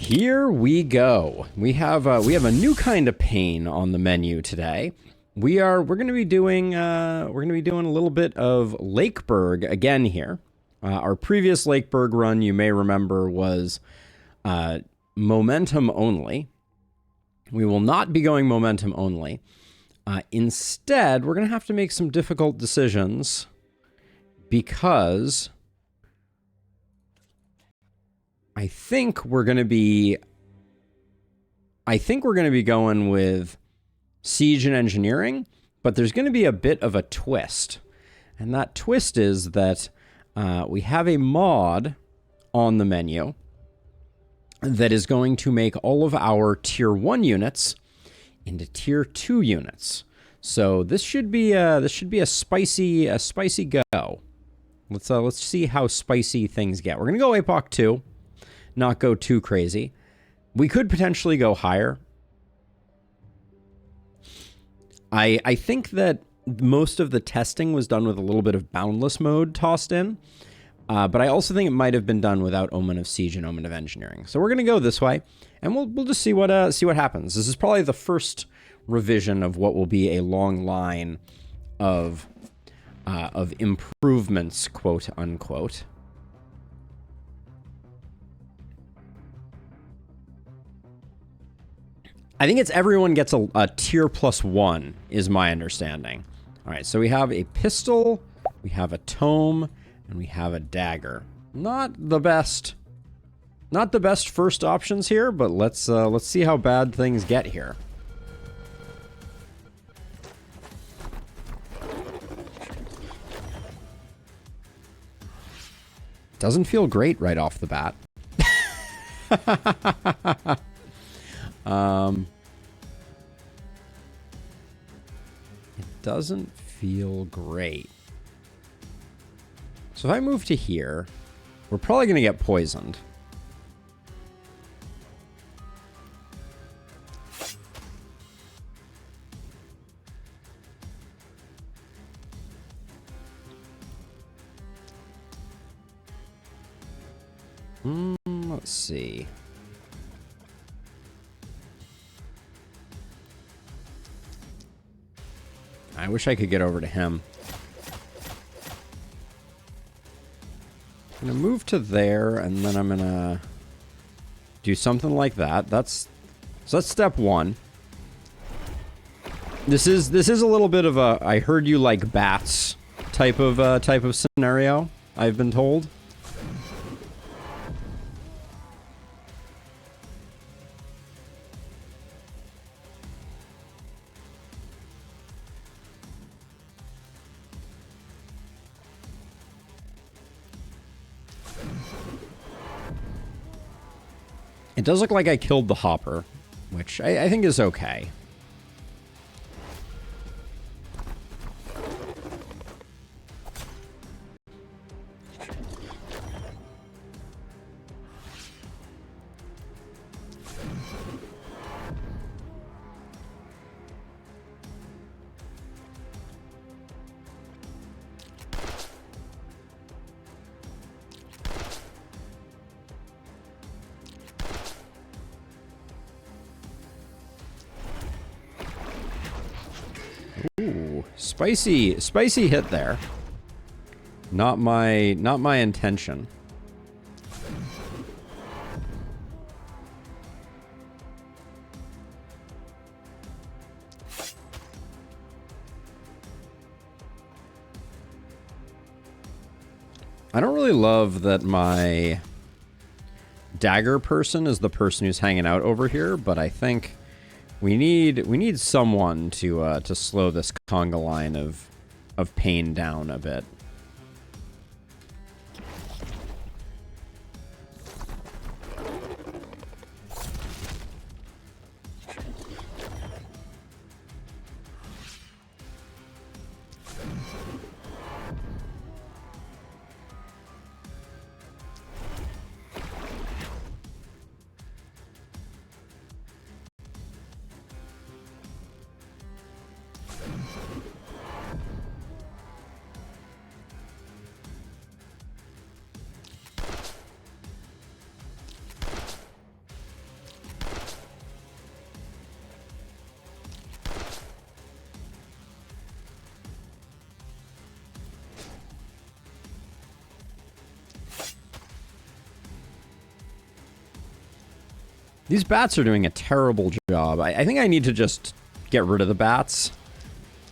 Here we go. We have a new kind of pain on the menu today. We're going to be doing a little bit of Lakeburg again here. Our previous Lakeburg run, you may remember, was momentum only. We will not be going momentum only. Instead, we're going to have to make some difficult decisions because I think we're going to be going with siege and engineering, but there's going to be a bit of a twist. And that twist is that we have a mod on the menu that is going to make all of our tier 1 units into tier 2 units. So this should be a spicy go. Let's see how spicy things get. We're going to go APOC 2. Not go too crazy. We could potentially go higher. I think that most of the testing was done with a little bit of boundless mode tossed in, but I also think it might have been done without Omen of Siege and Omen of Engineering. So we're gonna go this way, and we'll just see what happens. This is probably the first revision of what will be a long line of improvements, quote unquote. I think it's everyone gets a tier +1 is my understanding. All right, so we have a pistol, we have a tome, and we have a dagger. Not the best first options here, but let's see how bad things get here. Doesn't feel great right off the bat. It doesn't feel great. So if I move to here, we're probably going to get poisoned. Let's see. I wish I could get over to him. I'm gonna move to there, and then I'm gonna do something like that. So that's step 1. This is a little bit of a I heard you like bats type of scenario, I've been told. It does look like I killed the hopper, which I think is okay. Ooh, spicy hit there. Not my intention. I don't really love that my dagger person is the person who's hanging out over here, but I think we need someone to slow this conga line of pain down a bit. These bats are doing a terrible job. I think I need to just get rid of the bats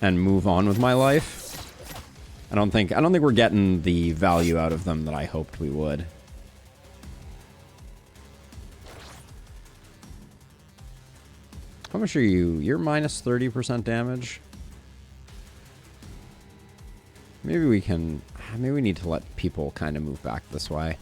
and move on with my life. I don't think we're getting the value out of them that I hoped we would. How much are you? You're minus 30% damage. Maybe we need to let people kind of move back this way.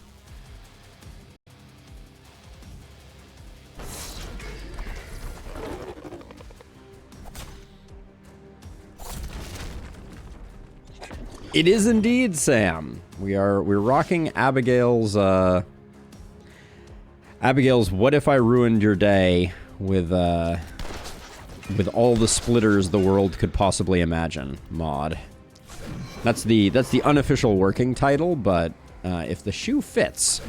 It is indeed, Sam. We're rocking Abigail's What If I Ruined Your Day with all the splitters the world could possibly imagine mod. That's the unofficial working title, but if the shoe fits.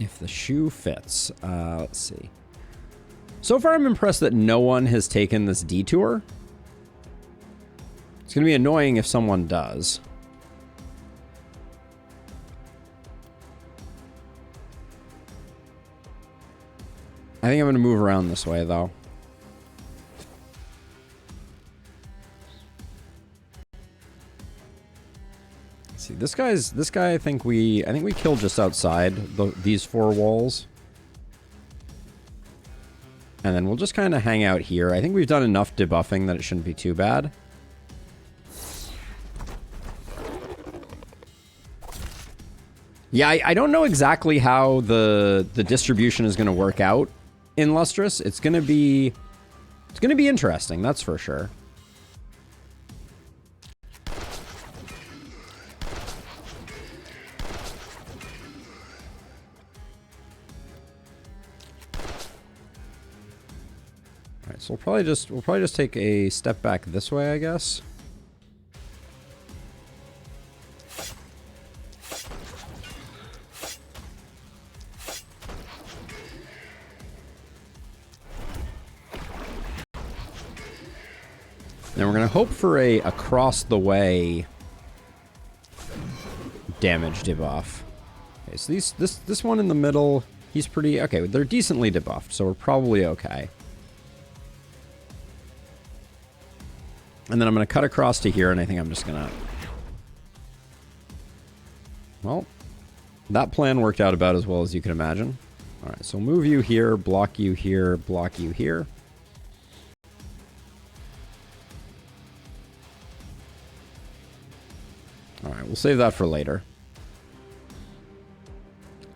If the shoe fits. Let's see. So far I'm impressed that no one has taken this detour. It's going to be annoying if someone does. I think I'm going to move around this way, though. Let's see, this guy, I think we killed just outside these four walls. And then we'll just kind of hang out here. I think we've done enough debuffing that it shouldn't be too bad. Yeah, I don't know exactly how the distribution is going to work out in Lustrous. It's going to be interesting, that's for sure. All right, so we'll probably just take a step back this way, I guess. Then we're going to hope for a across the way damage debuff. Okay, so this one in the middle, he's pretty okay. They're decently debuffed, so we're probably okay. And then I'm going to cut across to here, and I think I'm just going to... Well, that plan worked out about as well as you can imagine. All right, so move you here, block you here, block you here. Alright, we'll save that for later.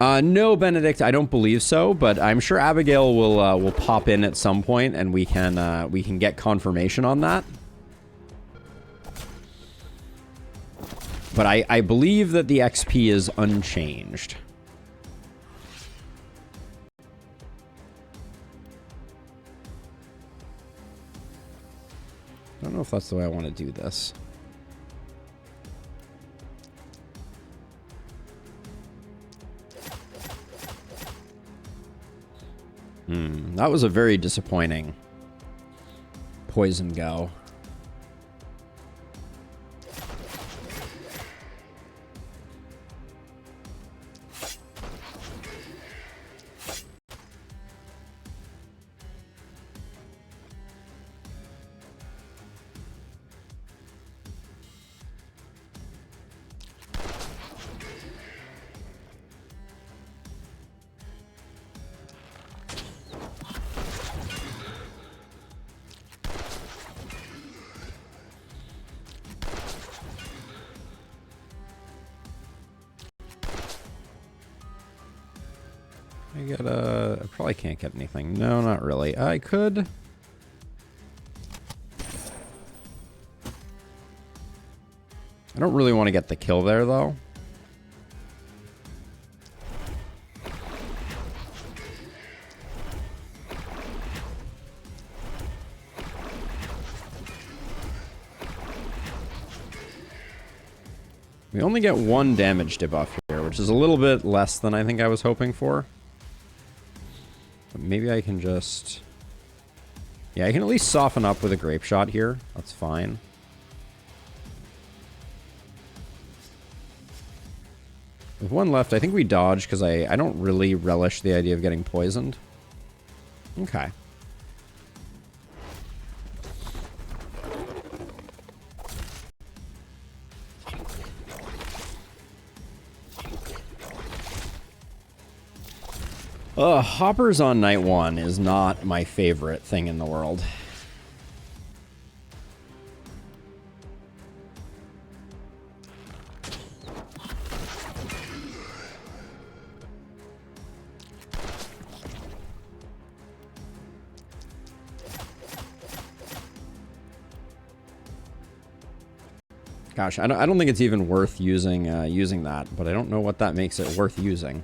No, Benedict, I don't believe so, but I'm sure Abigail will pop in at some point, and we can get confirmation on that. But I believe that the XP is unchanged. I don't know if that's the way I want to do this. That was a very disappointing poison go. I probably can't get anything. No, not really. I could. I don't really want to get the kill there, though. We only get one damage debuff here, which is a little bit less than I think I was hoping for. But maybe I can just... Yeah, I can at least soften up with a grape shot here. That's fine. With one left, I think we dodge because I don't really relish the idea of getting poisoned. Okay. Hoppers on night 1 is not my favorite thing in the world. Gosh, I don't think it's even worth using using that, but I don't know what that makes it worth using.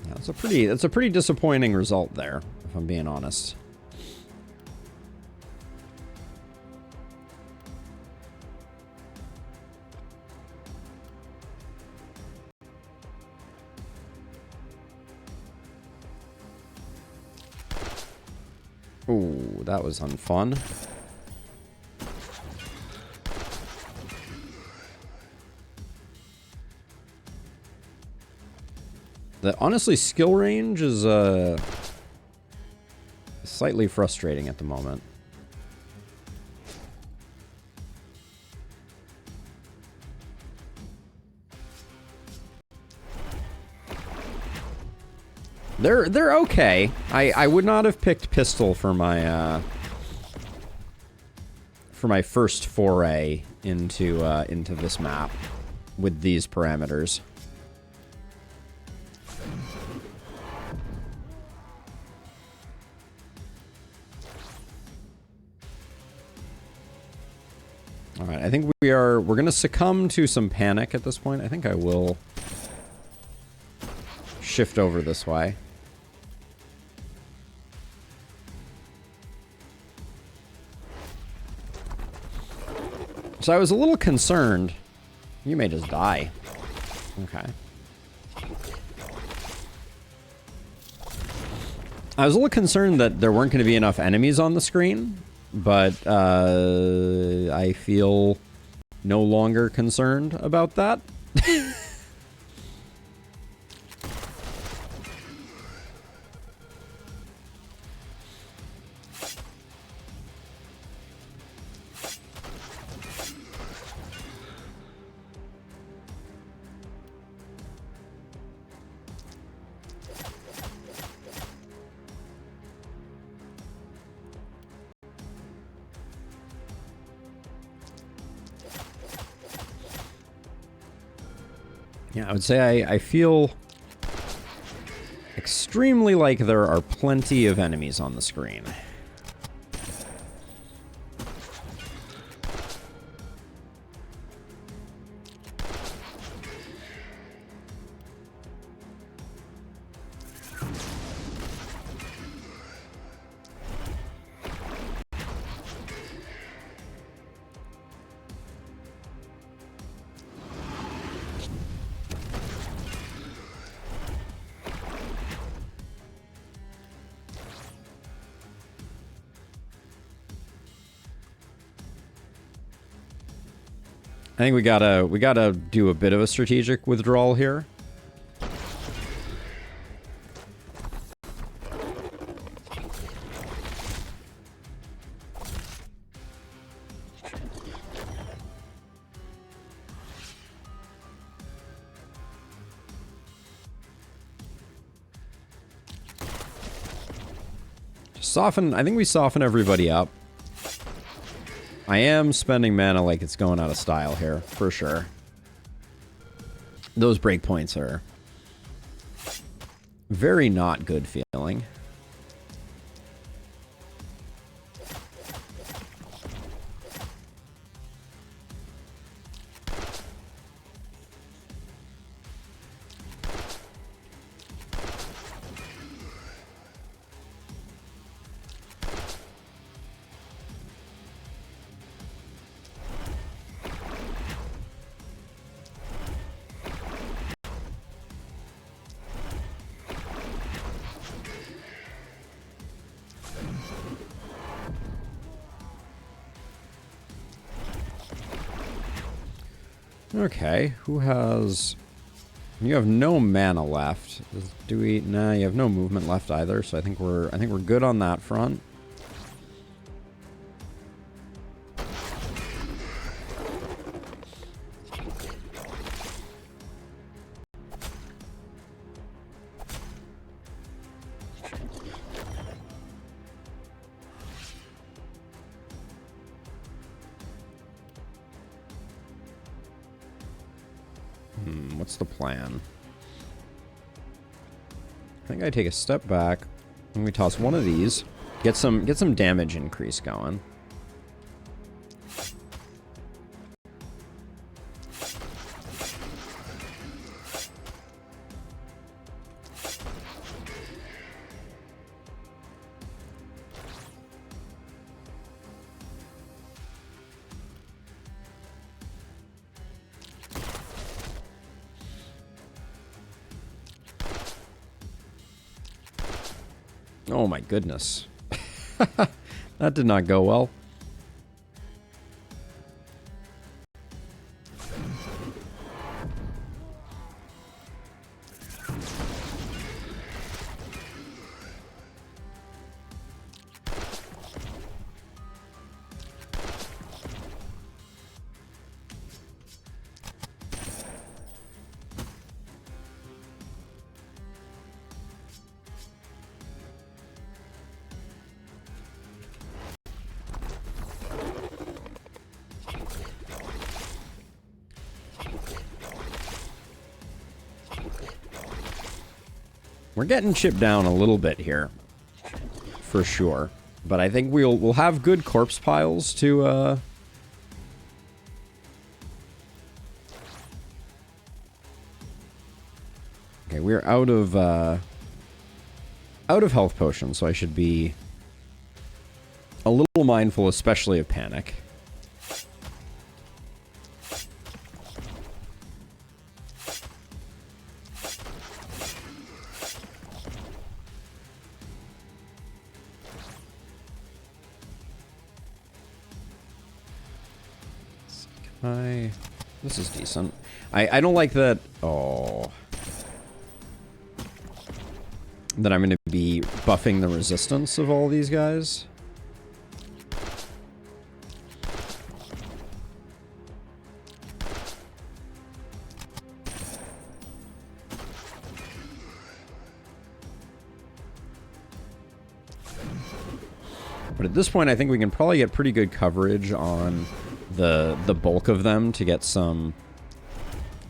Yeah, that's a pretty disappointing result there, if I'm being honest. Ooh, that was unfun. The honestly, skill range is slightly frustrating at the moment. They're okay. I would not have picked pistol for my first foray into this map with these parameters. All right, I think we're gonna succumb to some panic at this point. I think I will shift over this way. So I was a little concerned. You may just die. Okay. I was a little concerned that there weren't going to be enough enemies on the screen, but I feel no longer concerned about that. Yeah, I would say I feel extremely like there are plenty of enemies on the screen. I think we gotta do a bit of a strategic withdrawal here. Soften. I think we soften everybody up. I am spending mana like it's going out of style here, for sure. Those breakpoints are very not good feeling. Okay, who has... You have no mana left. Do we... Nah, you have no movement left either, so I think we're good on that front. What's the plan? I think I take a step back and we toss one of these. Get some damage increase going. Oh my goodness. That did not go well. We're getting chipped down a little bit here, for sure. But I think we'll have good corpse piles to Okay, we're out of health potions, so I should be a little mindful, especially of panic. This is decent. I don't like that... Oh. That I'm going to be buffing the resistance of all these guys. But at this point, I think we can probably get pretty good coverage on the bulk of them to get some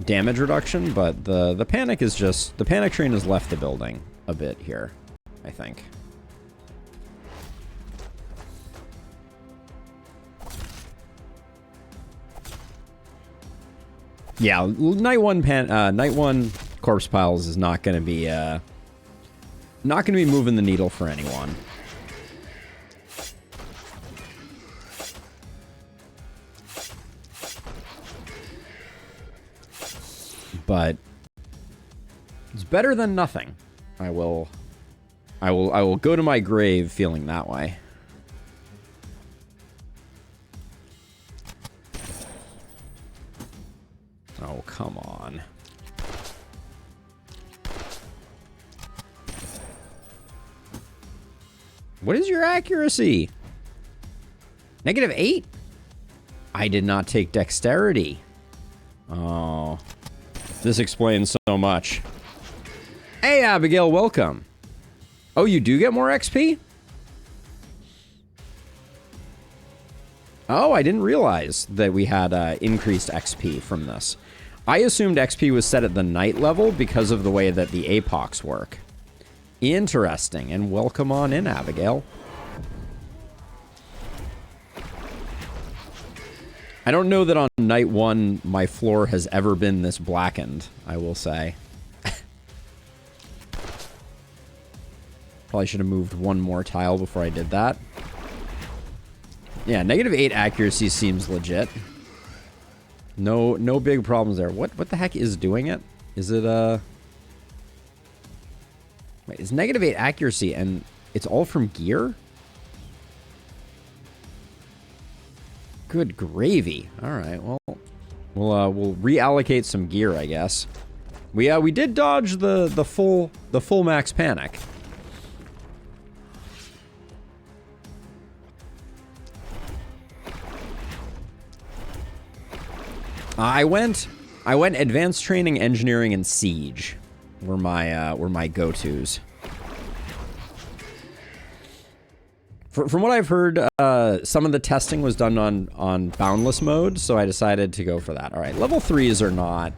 damage reduction, but the panic is just... The panic train has left the building a bit here, I think. Yeah, night one corpse piles is not going to be moving the needle for anyone. But it's better than nothing. I will go to my grave feeling that way. Oh, come on. What is your accuracy? -8? I did not take dexterity. Oh. This explains so much. Hey, Abigail, welcome. Oh, you do get more XP? Oh, I didn't realize that we had increased XP from this. I assumed XP was set at the night level because of the way that the APOCs work. Interesting, and welcome on in, Abigail. I don't know that on night one my floor has ever been this blackened, I will say. Probably should have moved one more tile before I did that. Yeah, -8 accuracy seems legit. No big problems there. What the heck is doing it? Is it Wait, it's -8 accuracy and it's all from gear? Good gravy. All right, well, We'll reallocate some gear, I guess. We did dodge the full max panic. I went advanced training, engineering, and siege were my go-tos. From what I've heard, some of the testing was done on boundless mode, so I decided to go for that. All right, level 3s are not.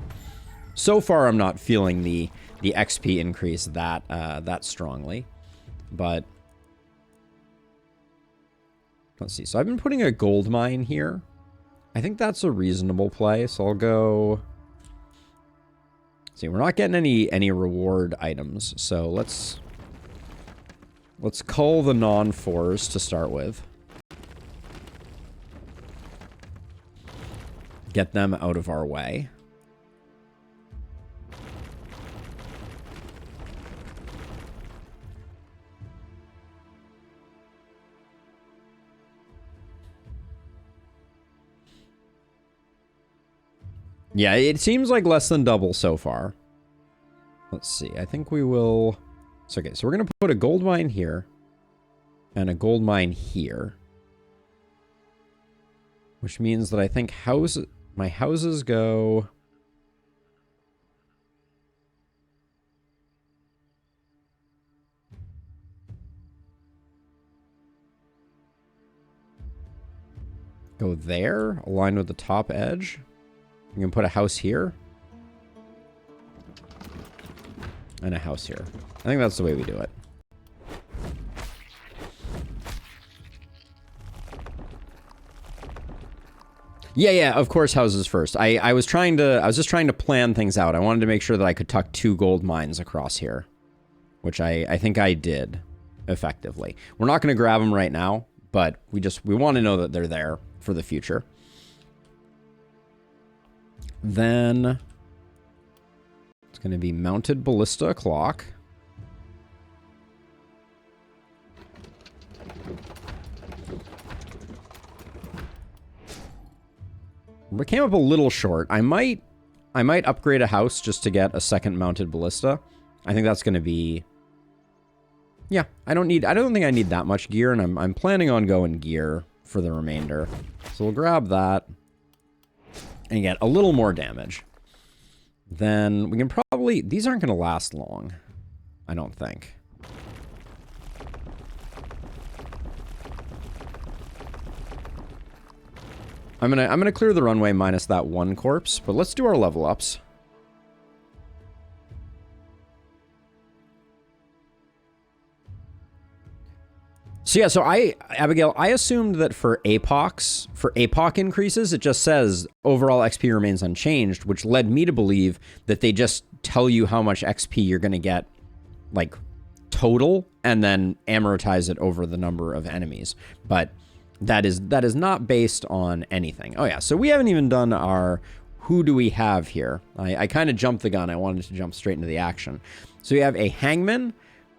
So far, I'm not feeling the XP increase that strongly, but let's see. So I've been putting a gold mine here. I think that's a reasonable play, so I'll go. See, we're not getting any reward items, so let's cull the non-4s to start with. Get them out of our way. Yeah, it seems like less than double so far. Let's see. I think we will. So, okay, so we're going to put a gold mine here and a gold mine here, which means that I think my houses go. Go there, aligned with the top edge. You can put a house here. And a house here. I think that's the way we do it. Yeah, of course houses first. I was just trying to plan things out. I wanted to make sure that I could tuck 2 gold mines across here. Which I think I did effectively. We're not going to grab them right now, but we want to know that they're there for the future. Then it's going to be mounted ballista clock. We came up a little short. I might upgrade a house just to get a second mounted ballista. I think that's going to be. Yeah, I don't think I need that much gear, and I'm planning on going gear for the remainder. So we'll grab that and get a little more damage. Then we can probably. These aren't going to last long, I don't think. I'm gonna clear the runway minus that 1 corpse, but let's do our level ups. So yeah, Abigail, I assumed that for APOC increases, it just says overall XP remains unchanged, which led me to believe that they just tell you how much XP you're gonna get, like, total, and then amortize it over the number of enemies. But that is not based on anything. Oh yeah, so we haven't even done our who do we have here. I kind of jumped the gun. I wanted to jump straight into the action. So we have a hangman.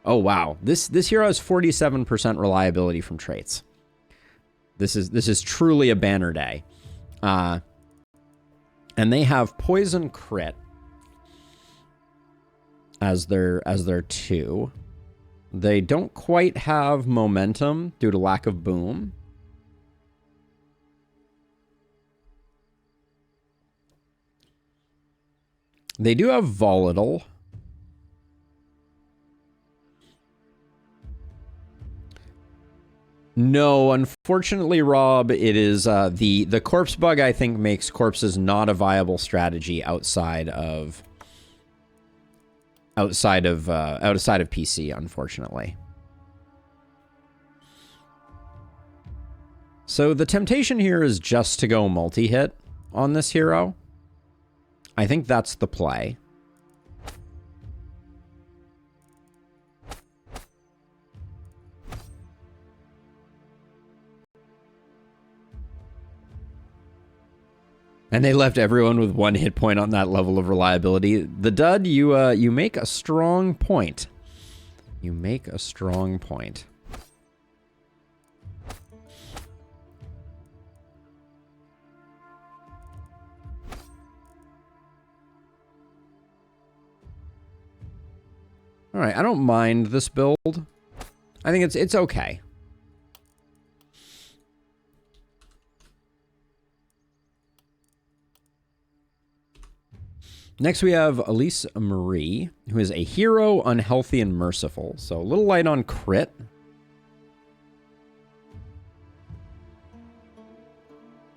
Oh wow, this hero has 47% reliability from traits. This is truly a banner day. And they have poison crit as their 2. They don't quite have momentum due to lack of boom. They do have volatile. No, unfortunately, Rob, it is the corpse bug. I think makes corpses not a viable strategy outside of PC. Unfortunately. So the temptation here is just to go multi-hit on this hero. I think that's the play. And they left everyone with 1 hit point on that level of reliability. The dud, you make a strong point. You make a strong point. All right, I don't mind this build. I think it's okay. Next, we have Elise Marie, who is a hero, unhealthy, and merciful. So a little light on crit.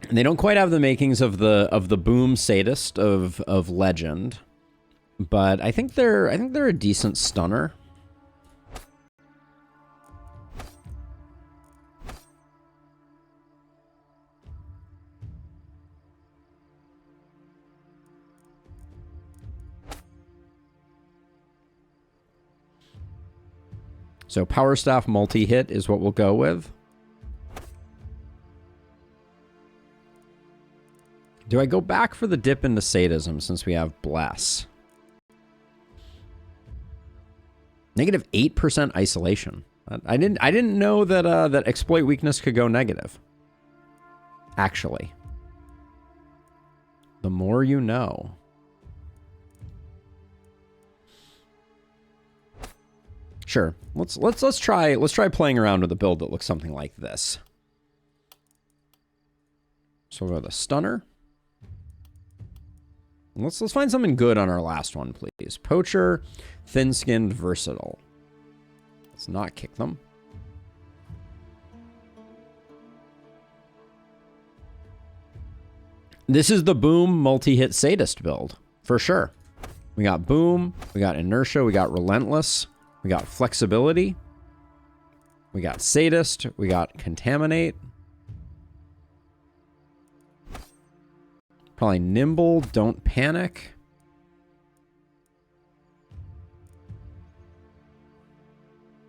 And they don't quite have the makings of the boom sadist of legend, but I think they're a decent stunner. So Power Staff multi-hit is what we'll go with. Do I go back for the dip into sadism since we have Bless? Negative 8% isolation. I didn't know that that exploit weakness could go negative. Actually. The more you know. Sure. Let's try playing around with a build that looks something like this. So we'll go the stunner. Let's find something good on our last one, please. Poacher, thin-skinned, versatile. Let's not kick them. This is the boom multi-hit sadist build, for sure. We got boom, we got inertia, we got relentless, we got flexibility, we got sadist, we got contaminate. Probably nimble, don't panic.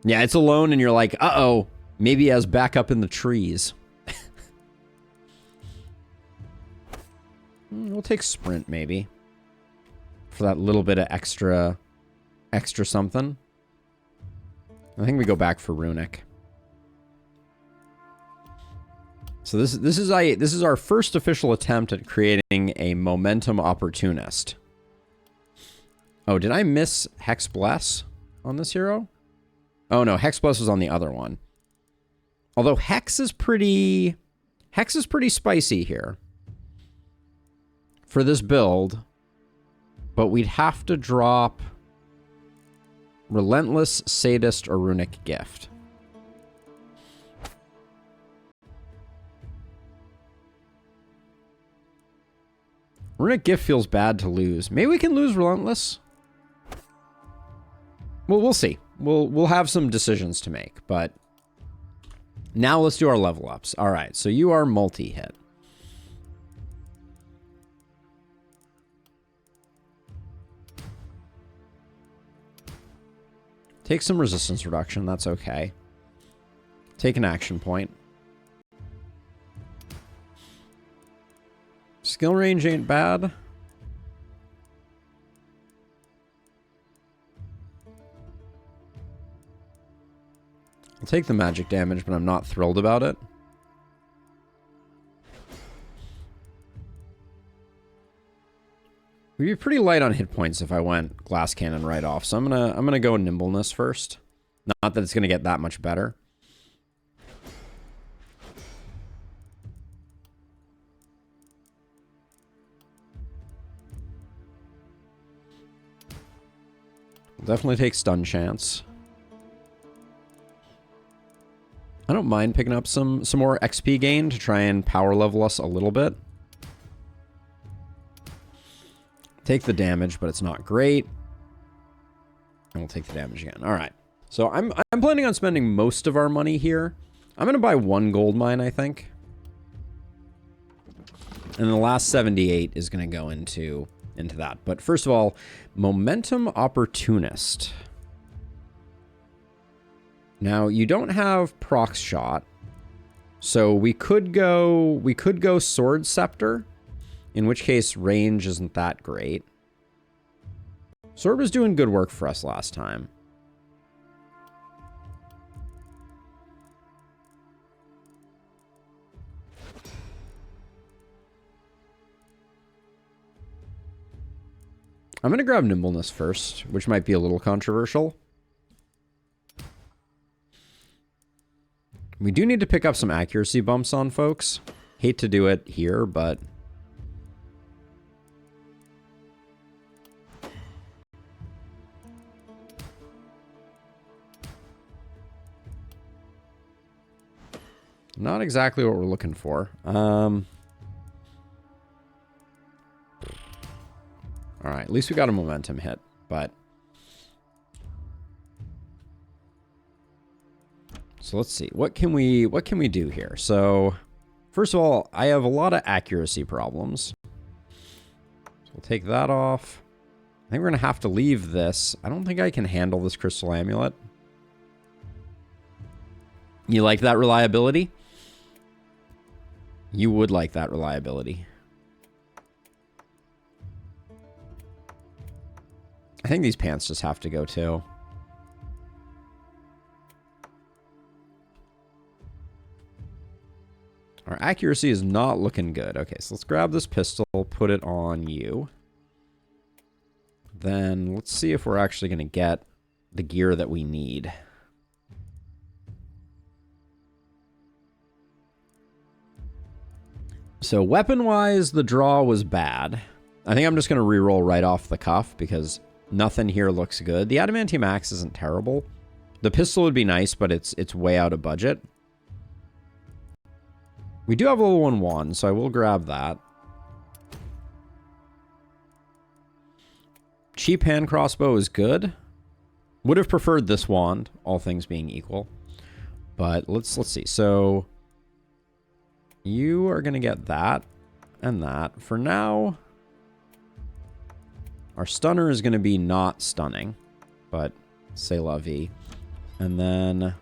Yeah, it's alone and you're like, uh-oh, maybe he has backup in the trees. We'll take sprint maybe. For that little bit of extra something. I think we go back for runic. So this is our first official attempt at creating a momentum opportunist. Oh, did I miss Hex Bless on this hero? Oh no, Hex Bless was on the other one. Although Hex is pretty spicy here for this build, but we'd have to drop Relentless, Sadist, or Runic Gift. Runic Gift feels bad to lose. Maybe we can lose Relentless. Well, we'll see. We'll have some decisions to make, but now let's do our level ups. All right, so you are multi-hit. Take some resistance reduction, that's okay. Take an action point. Skill range ain't bad. I'll take the magic damage, but I'm not thrilled about it. We'd be pretty light on hit points if I went glass cannon right off, so I'm gonna go nimbleness first. Not that it's gonna get that much better. Definitely take stun chance. I don't mind picking up some more XP gain to try and power level us a little bit. Take the damage, but it's not great. And we'll take the damage again. All right. So I'm planning on spending most of our money here. I'm going to buy one gold mine, I think. And the last 78 is going to go into that. But first of all, Momentum Opportunist. Now, you don't have proc shot. So we could go Sword Scepter. In which case, range isn't that great. Sword was doing good work for us last time. I'm going to grab Nimbleness first, which might be a little controversial. We do need to pick up some accuracy bumps on folks. Hate to do it here, but... not exactly what we're looking for. Alright, at least we got a momentum hit, but... so let's see. What can we do here? So, first of all, I have a lot of accuracy problems. So we'll take that off. I think we're going to have to leave this. I don't think I can handle this crystal amulet. You like that reliability? You would like that reliability. I think these pants just have to go too. Our accuracy is not looking good. Okay, so let's grab this pistol, put it on you. Then let's see if we're actually going to get the gear that we need. So weapon-wise, the draw was bad. I think I'm just going to reroll right off the cuff because nothing here looks good. The adamantium axe isn't terrible. The pistol would be nice, but it's way out of budget. We do have a level 1 wand, so I will grab that. Cheap hand crossbow is good. Would have preferred this wand, all things being equal. But let's see. So you are going to get that and that. For now, our stunner is going to be not stunning, but c'est la vie. And then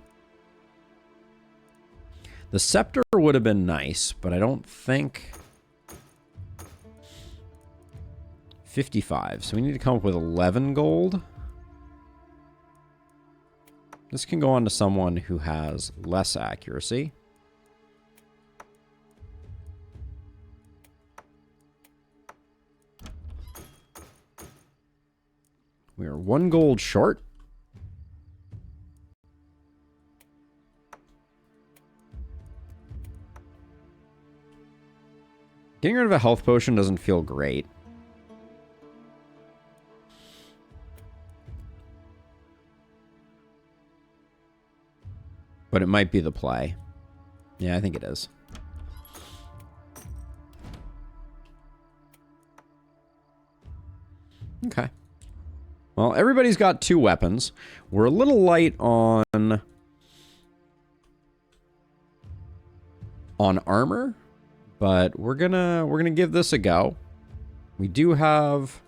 the scepter would have been nice, but I don't think... 55. So we need to come up with 11 gold. This can go on to someone who has less accuracy. We are 1 gold short. Getting rid of a health potion doesn't feel great. But it might be the play. Yeah, I think it is. Okay. Well, everybody's got 2 weapons. We're a little light on armor, but we're gonna give this a go. We do have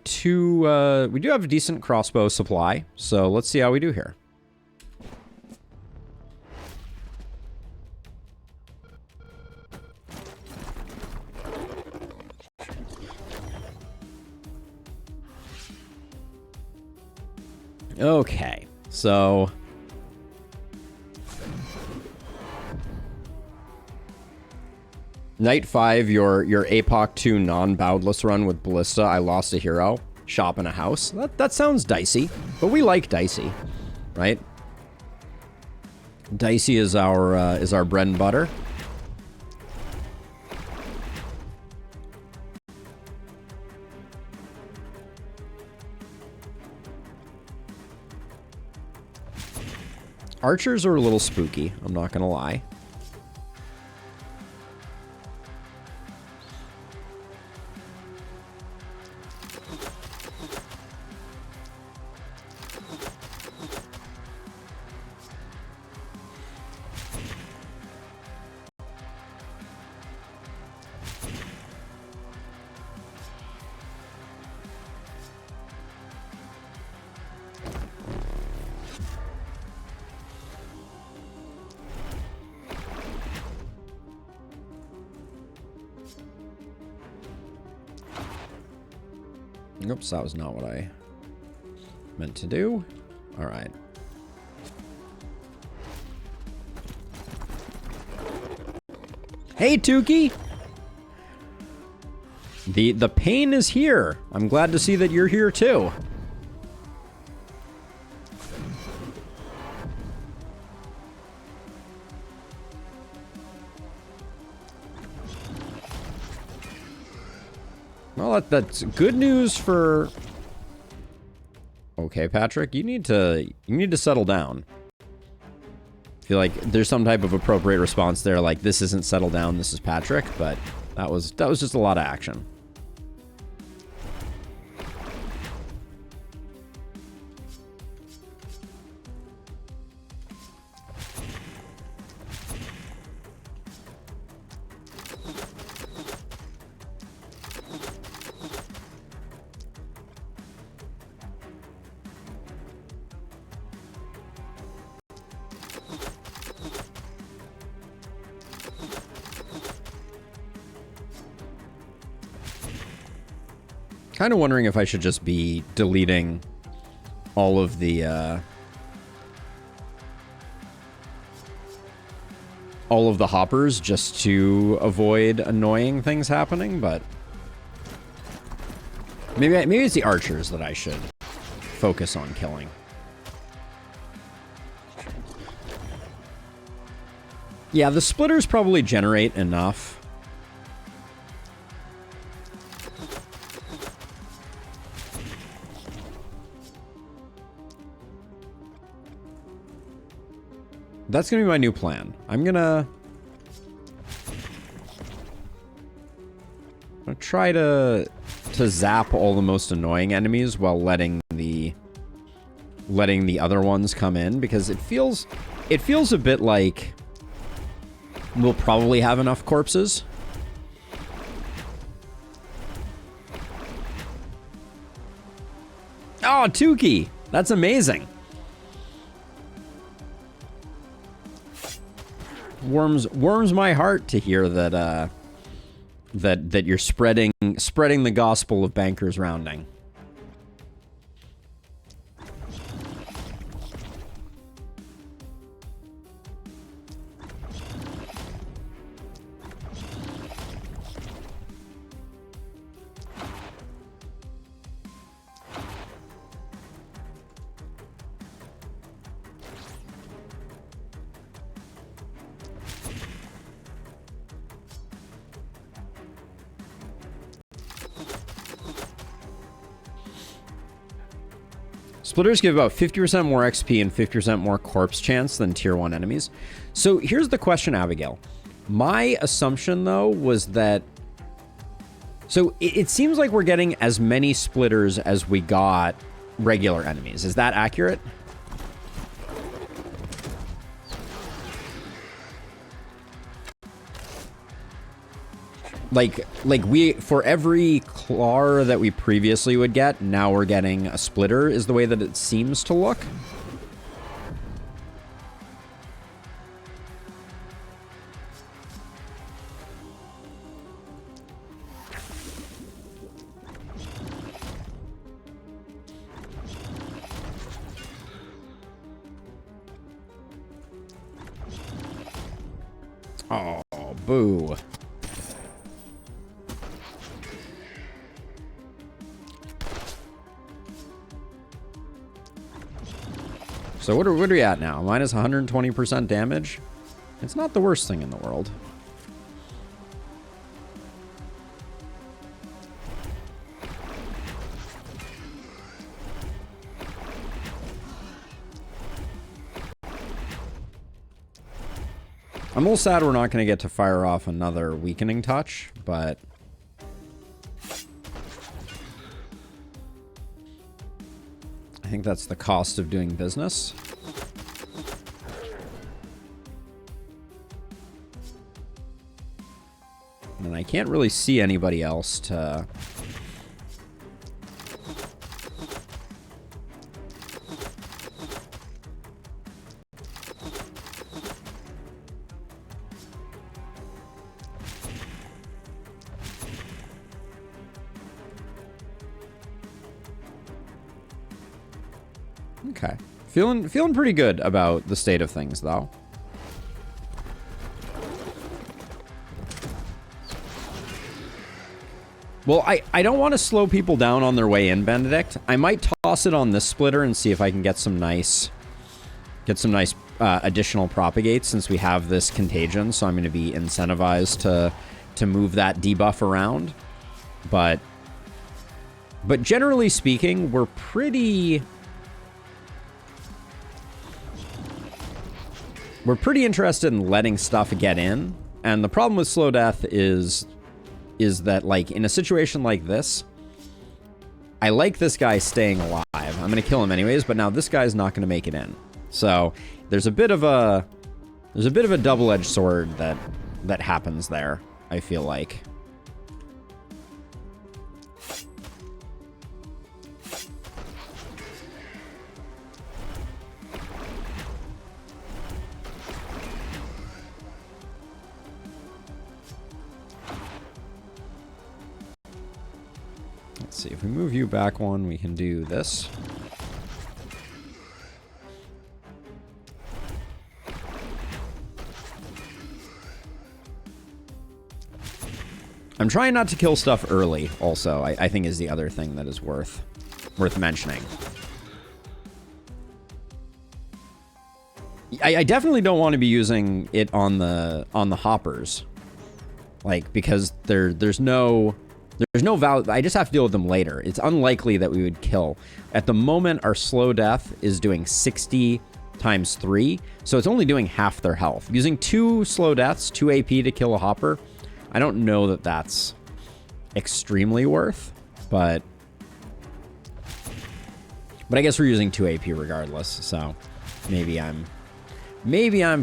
two. We do have a decent crossbow supply, so let's see how we do here. Okay, so Night 5, your APOC 2 non-boundless run with Ballista, I lost a hero, shop in a house. That sounds dicey, but we like dicey, right? Dicey is our bread and butter. Archers are a little spooky, I'm not gonna lie. Oops, that was not what I meant to do. All right. Hey, Tukey! The pain is here. I'm glad to see that you're here too. Well, that's good news for... Okay, Patrick, you need to settle down. I feel like there's some type of appropriate response there, like this isn't settle down, this is Patrick, but that was just a lot of action. Kind of wondering if I should just be deleting all of the hoppers just to avoid annoying things happening, but maybe it's the archers that I should focus on killing. Yeah, the splitters probably generate enough. That's gonna be my new plan. I'm gonna try to zap all the most annoying enemies while letting the other ones come in, because it feels a bit like we'll probably have enough corpses. Oh, Tukey! That's amazing. Warms my heart to hear that that you're spreading the gospel of bankers rounding. Splitters give about 50% more XP and 50% more corpse chance than tier 1 enemies. So here's the question, Abigail. My assumption, though, was that... So it seems like we're getting as many splitters as we got regular enemies. Is that accurate? Like we, for every Clar that we previously would get, now we're getting a splitter, is the way that it seems to look. Oh, boo. So what are we at now? Minus 120% damage? It's not the worst thing in the world. I'm a little sad we're not going to get to fire off another weakening touch, but... I think that's the cost of doing business. And I can't really see anybody else to... Okay. Feeling pretty good about the state of things, though. Well, I don't want to slow people down on their way in, Benedict. I might toss it on this splitter and see if I can get some nice additional propagates, since we have this contagion, so I'm going to be incentivized to move that debuff around. But But generally speaking, we're pretty interested in letting stuff get in. And the problem with slow death is that, like, in a situation like this, I like this guy staying alive. I'm going to kill him anyways, but now this guy's not going to make it in. So there's a bit of a double-edged sword that happens there, I feel like. Let's see, if we move you back one, we can do this. I'm trying not to kill stuff early, also, I think is the other thing that is worth mentioning. I definitely don't want to be using it on the hoppers. Like, because there's no value. I just have to deal with them later. It's unlikely that we would kill. At the moment, our slow death is doing 60 times 3, so it's only doing half their health. Using 2 slow deaths, 2 AP to kill a hopper, I don't know that that's extremely worth, but I guess we're using 2 AP regardless, so maybe I'm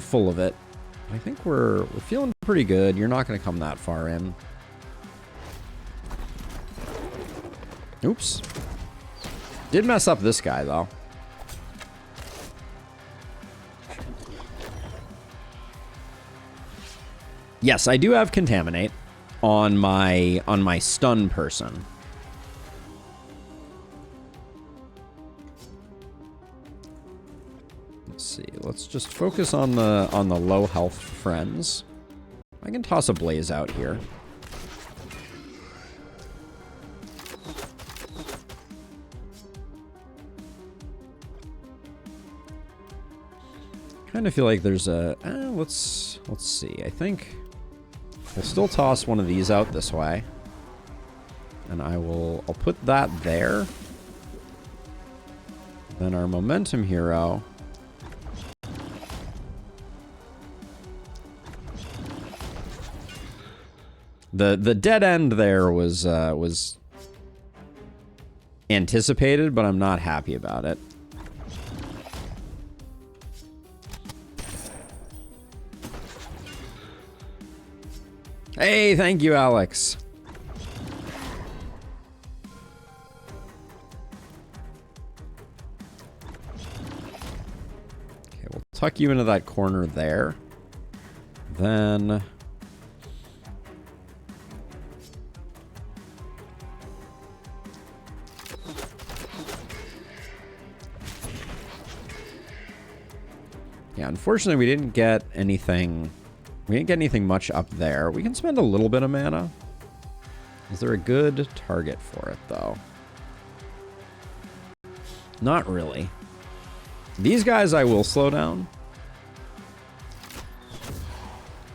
full of it. I think we're feeling pretty good. You're not going to come that far in. Oops. Did mess up this guy, though. Yes, I do have Contaminate on my stun person. Let's see. Let's just focus on the low health friends. I can toss a blaze out here. Kind of feel like there's a let's see. I think we'll still toss one of these out this way, and I'll put that there. Then our momentum hero. The dead end there was anticipated, but I'm not happy about it. Hey, thank you, Alex. Okay, we'll tuck you into that corner there. Then yeah, unfortunately we didn't get anything. We didn't get anything much up there. We can spend a little bit of mana. Is there a good target for it, though? Not really. These guys I will slow down.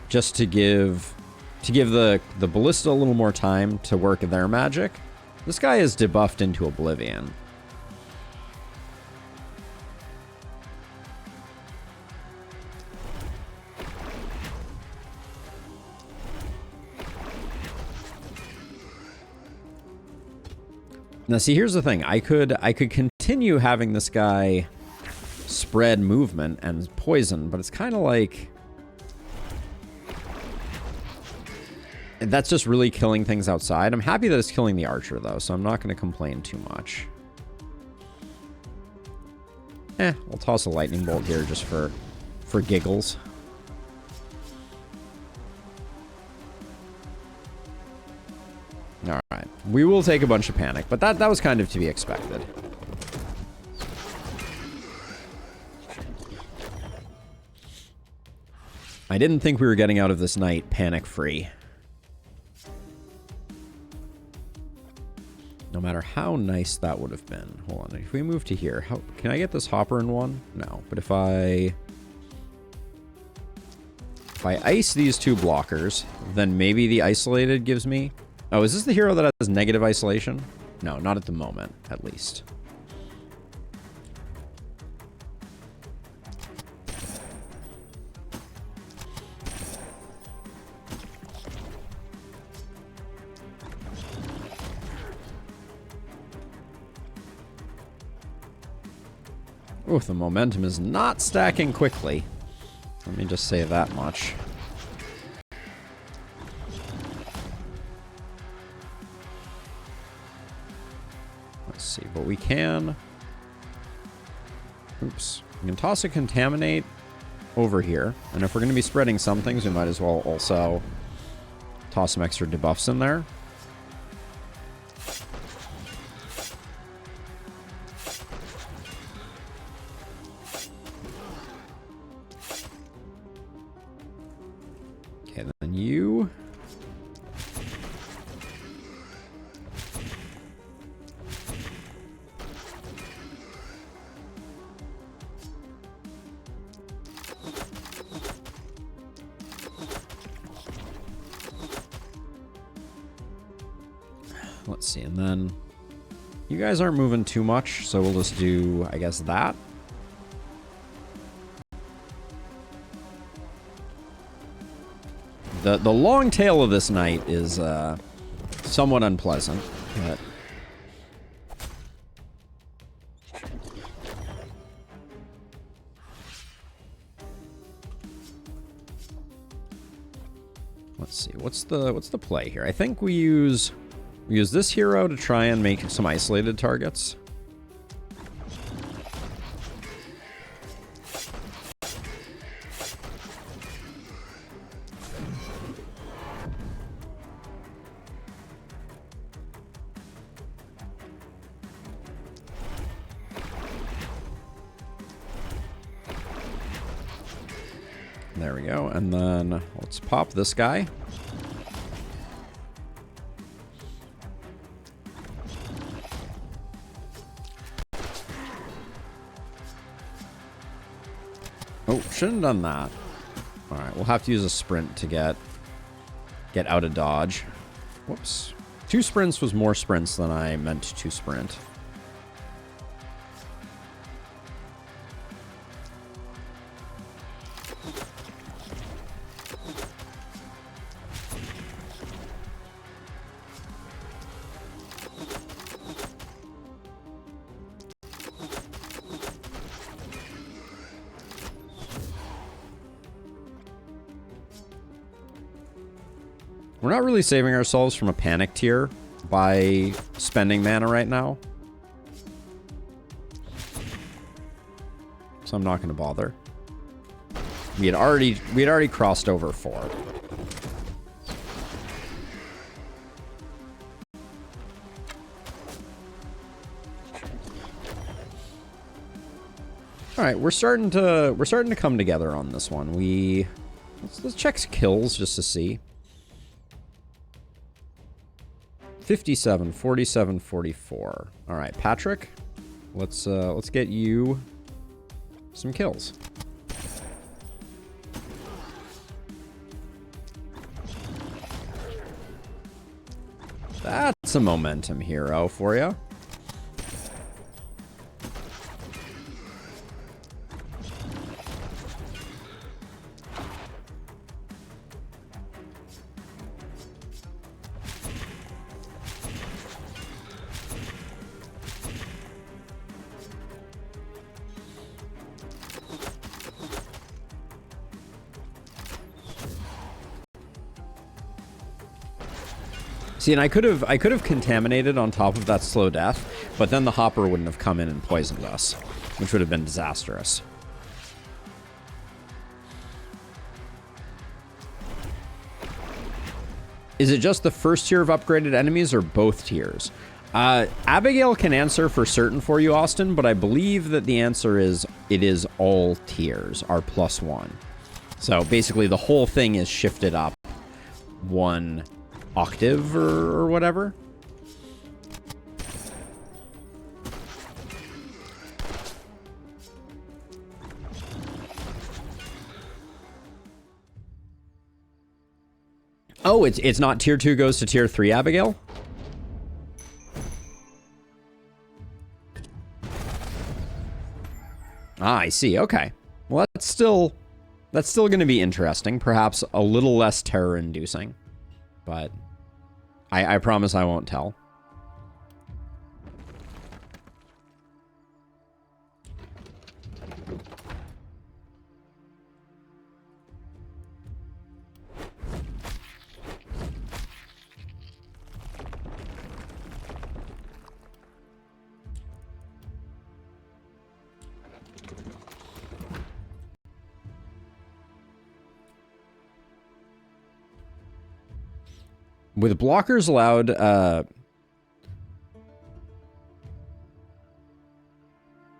Just to give the ballista a little more time to work their magic. This guy is debuffed into oblivion. Now, see, here's the thing. I could continue having this guy spread movement and poison, but it's kind of like that's just really killing things outside. I'm happy that it's killing the archer, though, so I'm not going to complain too much. I'll toss a lightning bolt here just for giggles. All right, we will take a bunch of panic, but that was kind of to be expected. I didn't think we were getting out of this night panic-free. No matter how nice that would have been. Hold on, if we move to here, how can I get this hopper in one? No, but if I ice these 2 blockers, then maybe the isolated gives me... Oh, is this the hero that has negative isolation? No, not at the moment, at least. Ooh, the momentum is not stacking quickly. Let me just say that much. Let's see, but we can... Oops. We can toss a Contaminate over here. And if we're going to be spreading some things, we might as well also toss some extra debuffs in there. Okay, then you... Let's see, and then you guys aren't moving too much, so we'll just do, I guess, that. The long tail of this night is somewhat unpleasant, but... Let's see, what's the play here? I think we use this hero to try and make some isolated targets. There we go, and then let's pop this guy. Oh, shouldn't have done that. Alright, we'll have to use a sprint to get out of dodge. Whoops. 2 sprints was more sprints than I meant to sprint. We're not really saving ourselves from a panic tier by spending mana right now. So I'm not going to bother. We had already crossed over 4. All right, we're starting to come together on this one. Let's check kills just to see. 57, 47, 44. All right, Patrick, let's get you some kills. That's a momentum hero for you. See, and I could have contaminated on top of that slow death, but then the hopper wouldn't have come in and poisoned us, which would have been disastrous. Is it just the first tier of upgraded enemies or both tiers? Abigail can answer for certain for you, Austin, but I believe that the answer is it is all tiers are +1. So basically the whole thing is shifted up 1 octave or whatever. Oh, it's not tier 2 goes to tier 3, Abigail? Ah, I see. Okay. Well, that's still going to be interesting. Perhaps a little less terror-inducing, but I promise I won't tell. With blockers allowed,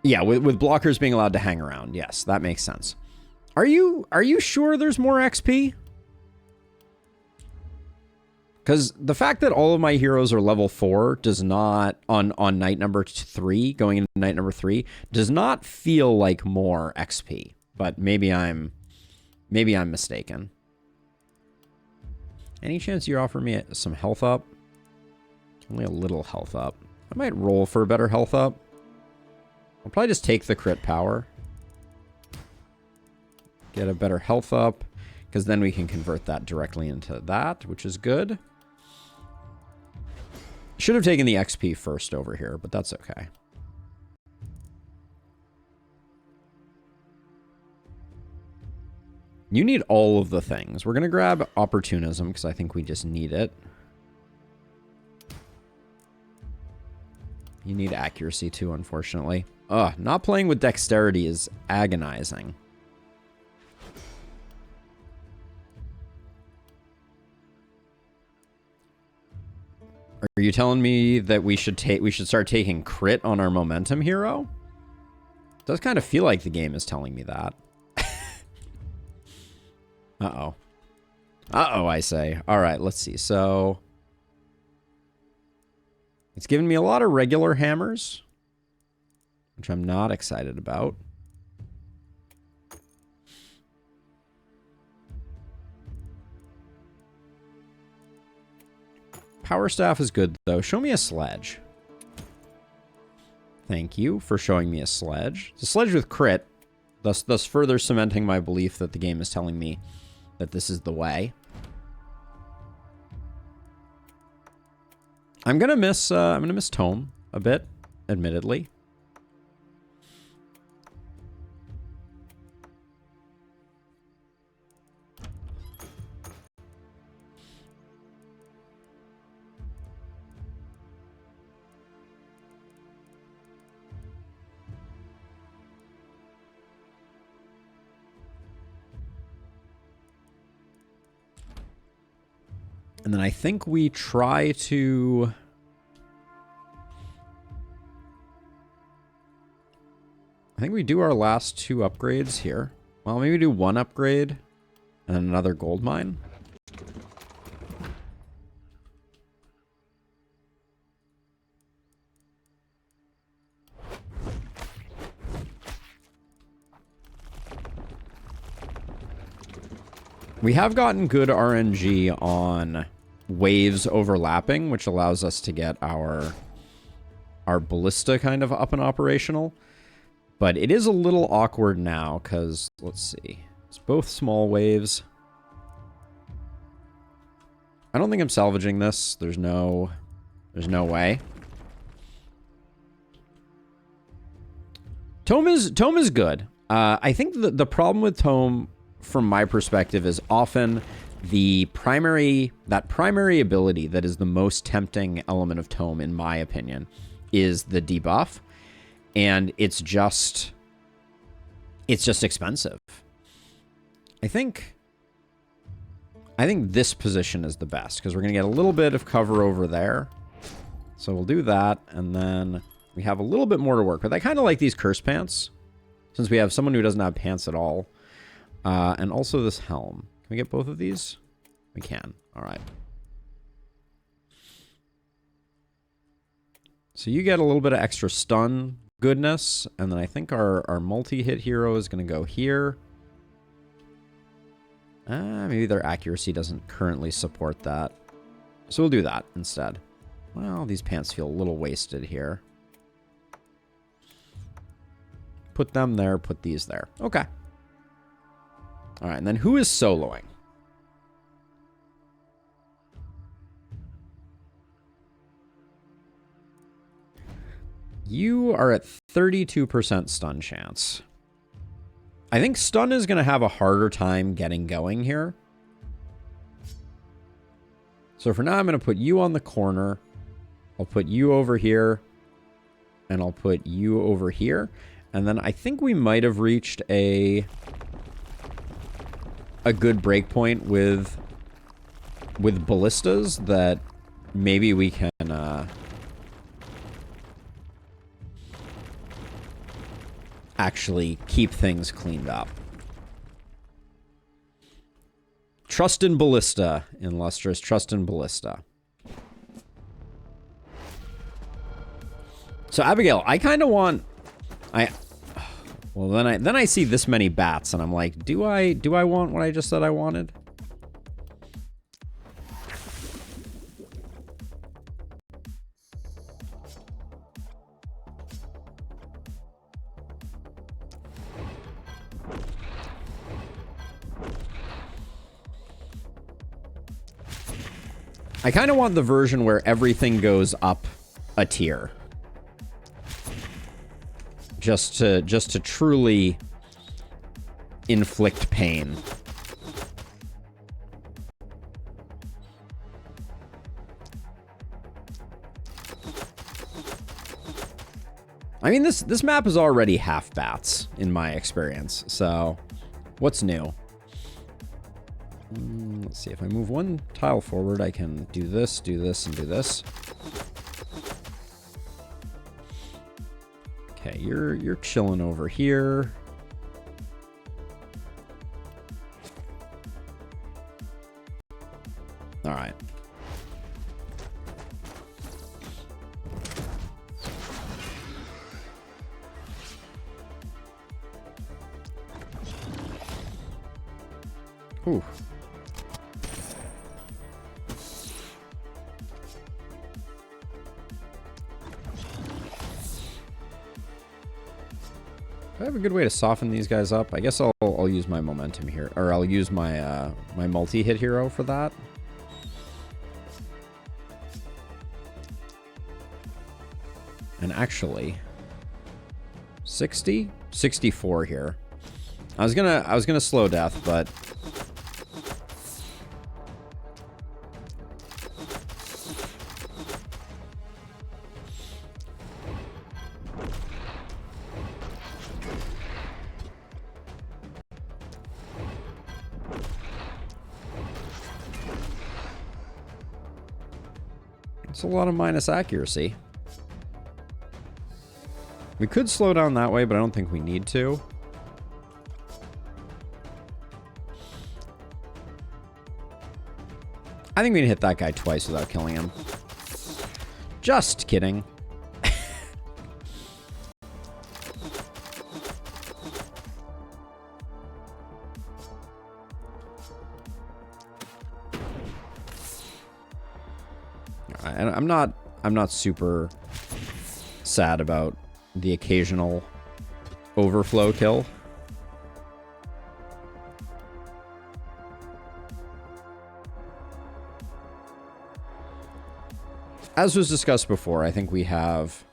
yeah, with blockers being allowed to hang around, yes, that makes sense. Are you sure there's more XP? Because the fact that all of my heroes are level 4 does not, on night number 3, going into night number 3, does not feel like more XP. But maybe I'm mistaken. Any chance you offer me some health up? Only a little health up. I might roll for a better health up. I'll probably just take the crit power. Get a better health up, because then we can convert that directly into that, which is good. Should have taken the XP first over here, but that's okay. You need all of the things. We're going to grab opportunism because I think we just need it. You need accuracy too, unfortunately. Ugh, not playing with dexterity is agonizing. Are you telling me that we should start taking crit on our momentum hero? It does kind of feel like the game is telling me that. Uh-oh. Uh-oh, I say. All right, let's see. So it's given me a lot of regular hammers, which I'm not excited about. Power staff is good, though. Show me a sledge. Thank you for showing me a sledge. It's a sledge with crit, thus further cementing my belief that the game is telling me that this is the way. I'm gonna miss Tome a bit, admittedly. And then I think we try to... I think we do our last 2 upgrades here. Well, maybe do 1 upgrade and then another gold mine. We have gotten good RNG on waves overlapping, which allows us to get our ballista kind of up and operational. But it is a little awkward now because, let's see, it's both small waves. I don't think I'm salvaging this. There's no way. Tome is good. I think the problem with Tome, from my perspective, is often that primary ability that is the most tempting element of Tome, in my opinion, is the debuff. And it's just expensive. I think this position is the best because we're going to get a little bit of cover over there. So we'll do that, and then we have a little bit more to work with. I kind of like these curse pants, since we have someone who doesn't have pants at all. And also this helm. Can we get both of these? We can. All right. So you get a little bit of extra stun goodness, and then I think our multi-hit hero is going to go here. Maybe their accuracy doesn't currently support that. So we'll do that instead. Well, these pants feel a little wasted here. put them there, put these there. Okay. All right, and then who is soloing? You are at 32% stun chance. I think stun is going to have a harder time getting going here. So for now, I'm going to put you on the corner. I'll put you over here. And I'll put you over here. And then I think we might have reached a good breakpoint with ballistas that maybe we can... actually keep things cleaned up. Trust in Ballista, Illustrious. Trust in Ballista. So Abigail, I kind of want... Well, then I see this many bats, and I'm like, do I want what I just said I wanted? I kind of want the version where everything goes up a tier. Just to truly inflict pain. I mean, this map is already half bats in my experience. So, what's new? Let's see, if I move one tile forward, I can do this, and do this. Okay, you're chilling over here. All right. Ooh. Do I have a good way to soften these guys up? I guess I'll use my momentum here, or I'll use my my multi-hit hero for that. And actually, 60, 64 here. I was gonna slow death, but it's a lot of minus accuracy. We could slow down that way, but I don't think we need to. I think we can hit that guy twice without killing him. Just kidding. I'm not super sad about the occasional overflow kill. As was discussed before, I think we have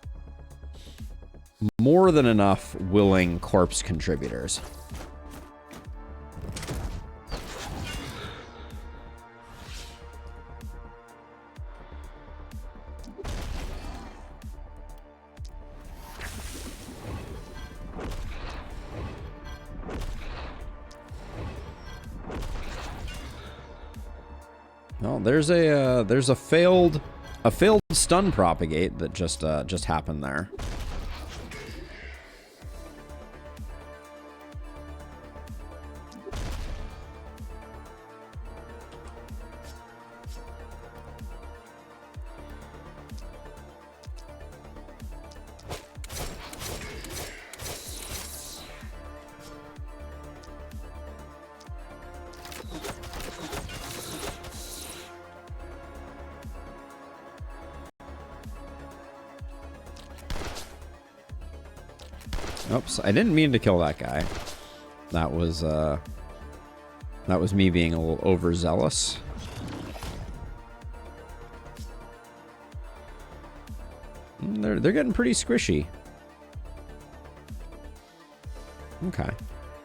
more than enough willing corpse contributors. Well, there's a failed stun propagate that just happened there. Oops, I didn't mean to kill that guy. That was me being a little overzealous. They're getting pretty squishy. Okay.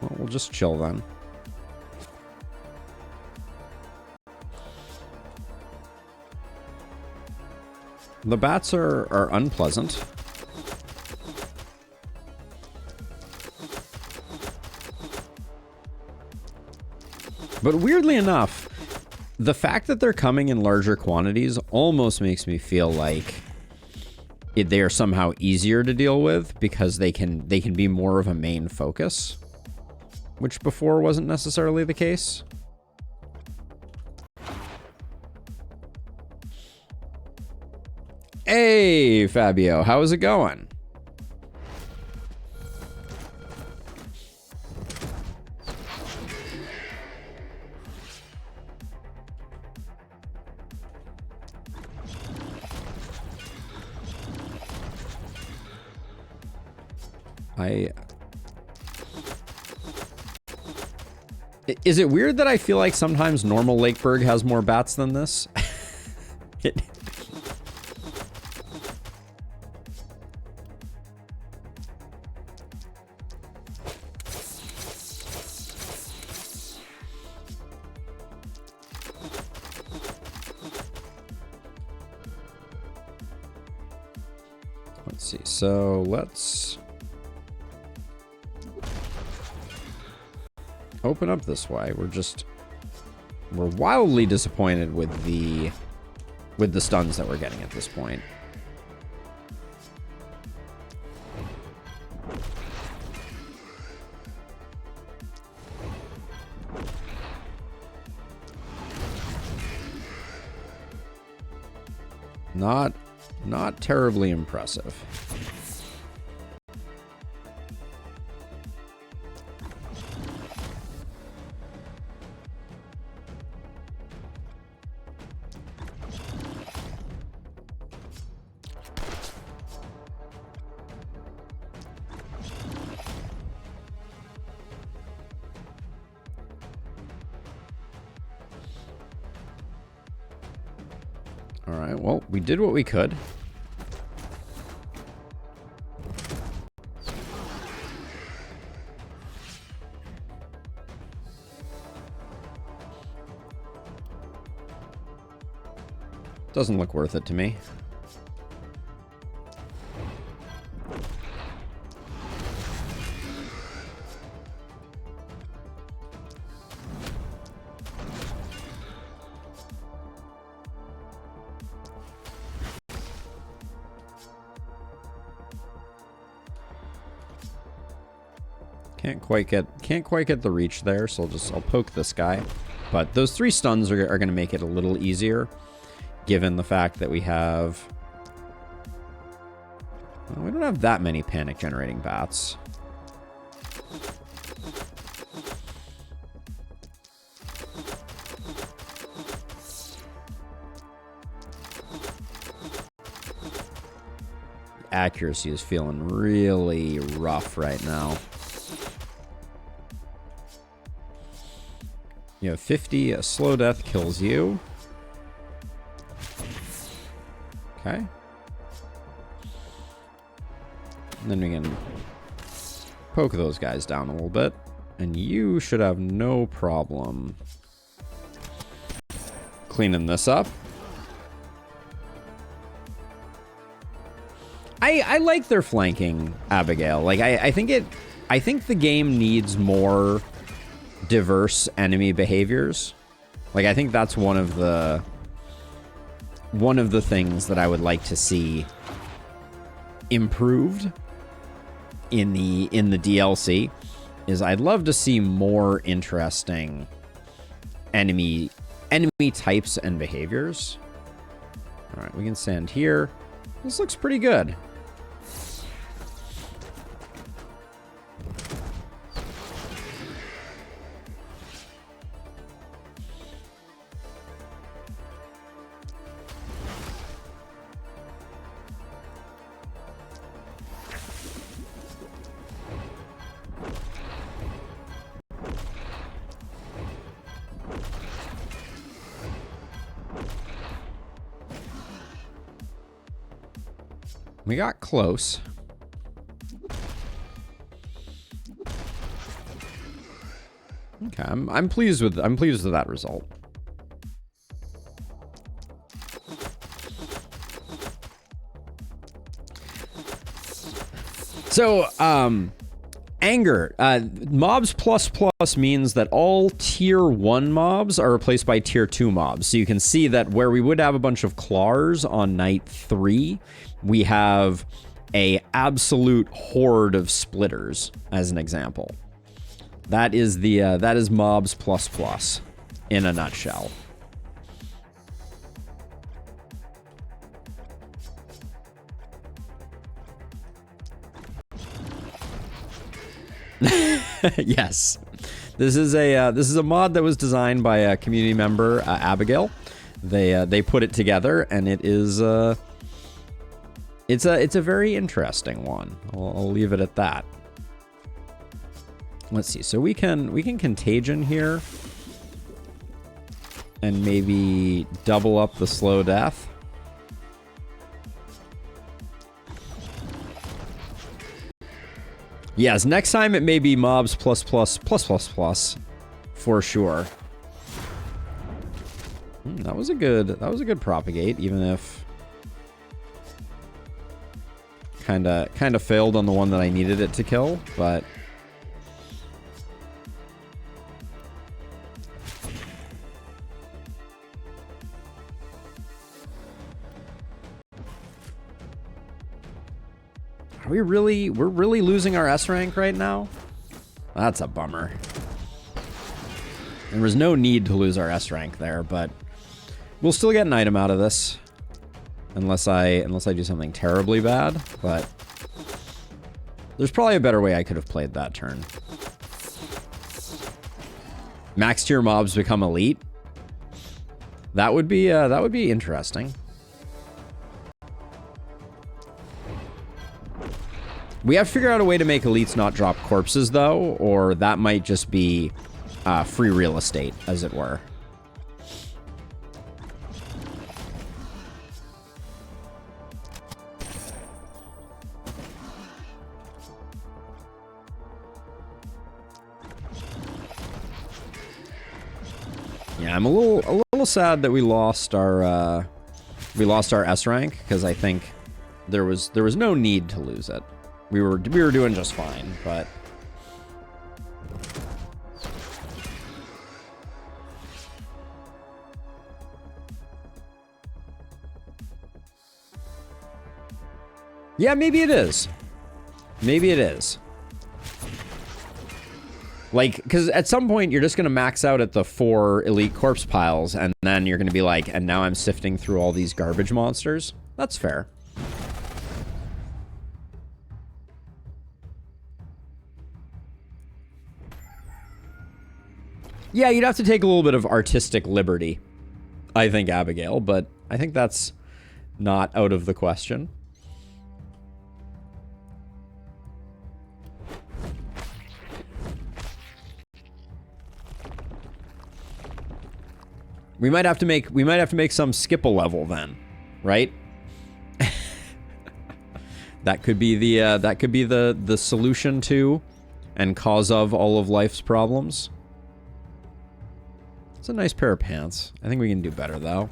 Well, we'll just chill then. The bats are unpleasant. But weirdly enough, the fact that they're coming in larger quantities almost makes me feel like they are somehow easier to deal with because they can be more of a main focus, which before wasn't necessarily the case. Hey, Fabio, how is it going? Is it weird that I feel like sometimes normal Lakeburg has more bats than this? Let's see. So let's open up this way. We're wildly disappointed with the stuns that we're getting at this point. Not terribly impressive. All right, well, we did what we could. Doesn't look worth it to me. Can't quite get the reach there, so I'll poke this guy. But those 3 stuns are going to make it a little easier, given the fact that we have... Well, we don't have that many panic-generating bats. Accuracy is feeling really rough right now. You have 50, a slow death kills you. Okay. And then we can poke those guys down a little bit. And you should have no problem cleaning this up. I like their flanking, Abigail. Like, I think the game needs more diverse enemy behaviors. Like, I think that's one of the things that I would like to see improved in the DLC is I'd love to see more interesting enemy types and behaviors. All right, we can stand here. This looks pretty good. We got close. Okay, I'm pleased with that result. So, anger. Mobs plus plus means that all tier 1 mobs are replaced by tier 2 mobs. So you can see that where we would have a bunch of claws on night 3, we have a absolute horde of splitters as an example. That is that is mobs plus plus in a nutshell. Yes, this is a mod that was designed by a community member, Abigail. They put it together, and it is it's a very interesting one. I'll leave it at that. Let's see. So we can contagion here, and maybe double up the slow death. Yes, next time it may be mobs plus plus plus plus plus, for sure. That was a good propagate, even if kind of failed on the one that I needed it to kill, but we're really losing our S rank right now? That's a bummer. There was no need to lose our S rank there, but we'll still get an item out of this. Unless I do something terribly bad, but there's probably a better way I could have played that turn. Max tier mobs become elite. That would be interesting. We have to figure out a way to make elites not drop corpses, though, or that might just be free real estate, as it were. Yeah, I'm a little sad that we lost our S rank, because I think there was no need to lose it. We were doing just fine, but yeah, maybe it is. Maybe it is. Like, because at some point you're just going to max out at the 4 elite corpse piles, and then you're going to be like, and now I'm sifting through all these garbage monsters. That's fair. Yeah, you'd have to take a little bit of artistic liberty, I think, Abigail, but I think that's not out of the question. We might have to make some skip-a level then, right? That could be the solution to and cause of all of life's problems. It's a nice pair of pants. I think we can do better though.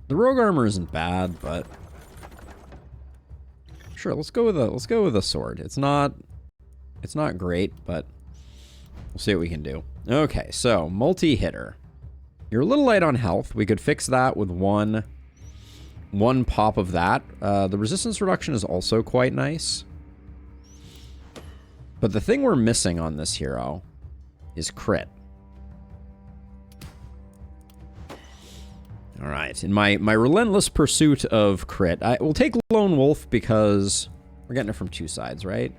The rogue armor isn't bad, but sure, let's go with a sword. It's not great, but we'll see what we can do. Okay, so multi-hitter. You're a little light on health. We could fix that with one pop of that. The resistance reduction is also quite nice. But the thing we're missing on this hero is crit. All right, in my relentless pursuit of crit, I will take Lone Wolf because we're getting it from 2 sides, right?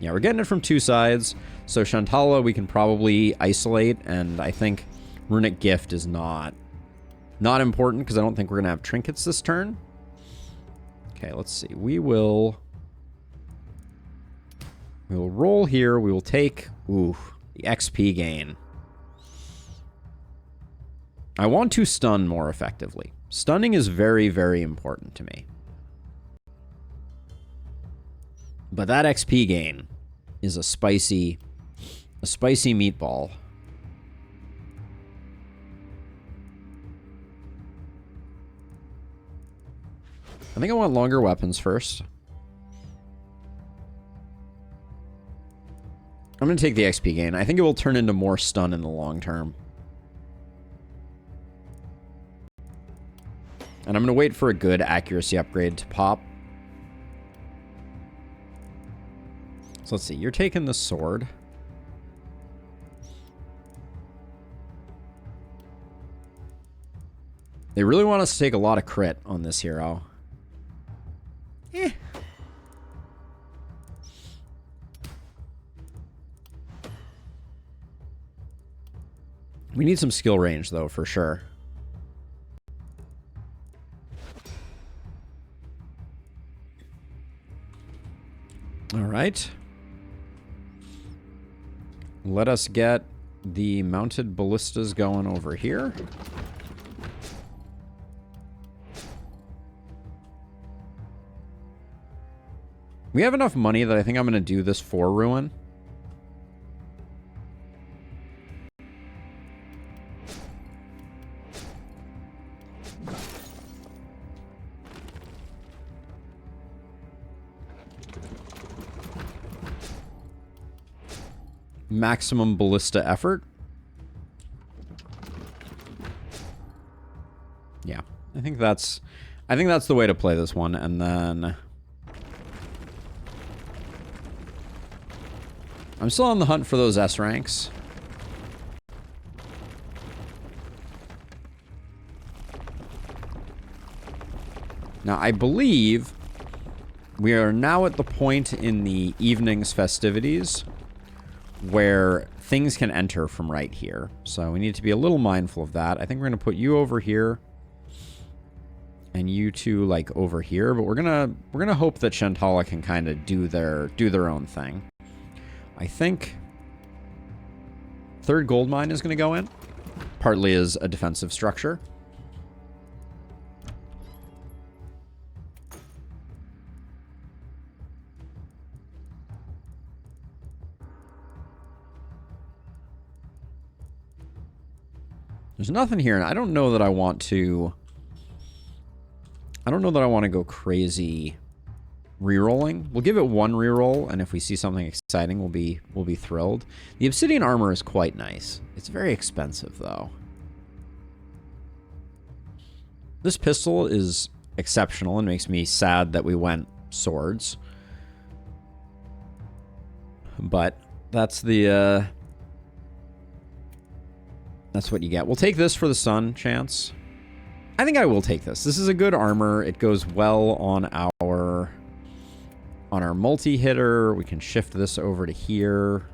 Yeah, we're getting it from 2 sides. So Shantala we can probably isolate, and I think Runic Gift is not important because I don't think we're going to have trinkets this turn. Okay, let's see. We will roll here. We will take, the XP gain. I want to stun more effectively. Stunning is very, very important to me. But that XP gain is a spicy meatball. I think I want longer weapons first. I'm going to take the XP gain. I think it will turn into more stun in the long term. And I'm going to wait for a good accuracy upgrade to pop. So let's see. You're taking the sword. They really want us to take a lot of crit on this hero. Eh. We need some skill range, though, for sure. All right. Let us get the mounted ballistas going over here. We have enough money that I think I'm going to do this for Ruin. Maximum ballista effort. Yeah, I think that's the way to play this one. And then I'm still on the hunt for those S ranks. Now, I believe we are now at the point in the evening's festivities where things can enter from right here. So we need to be a little mindful of that. I think we're going to put you over here and you two like over here, but we're going to hope that Shantala can kind of do their own thing. I think third gold mine is going to go in, partly as a defensive structure. There's nothing here, and I don't know that I want to... I don't know that I want to go crazy rerolling. We'll give it one reroll, and if we see something exciting, we'll be thrilled. The obsidian armor is quite nice. It's very expensive, though. This pistol is exceptional and makes me sad that we went swords. But that's the... That's what you get. We'll take this for the sun chance. I think I will take this. This is a good armor. It goes well on our multi-hitter. We can shift this over to here.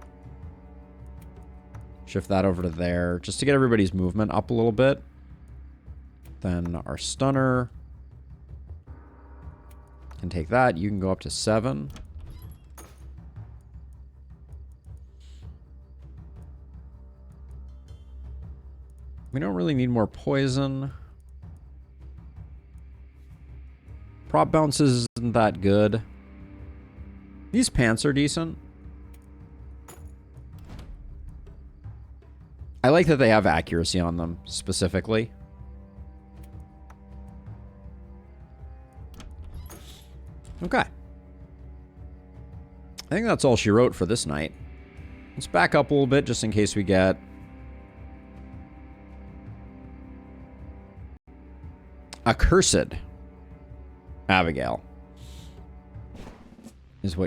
Shift that over to there. Just to get everybody's movement up a little bit. Then our stunner. Can take that. You can go up to 7. We don't really need more poison. Prop bounces isn't that good. These pants are decent. I like that they have accuracy on them, specifically. Okay. I think that's all she wrote for this night. Let's back up a little bit just in case we get... Accursed Abigail.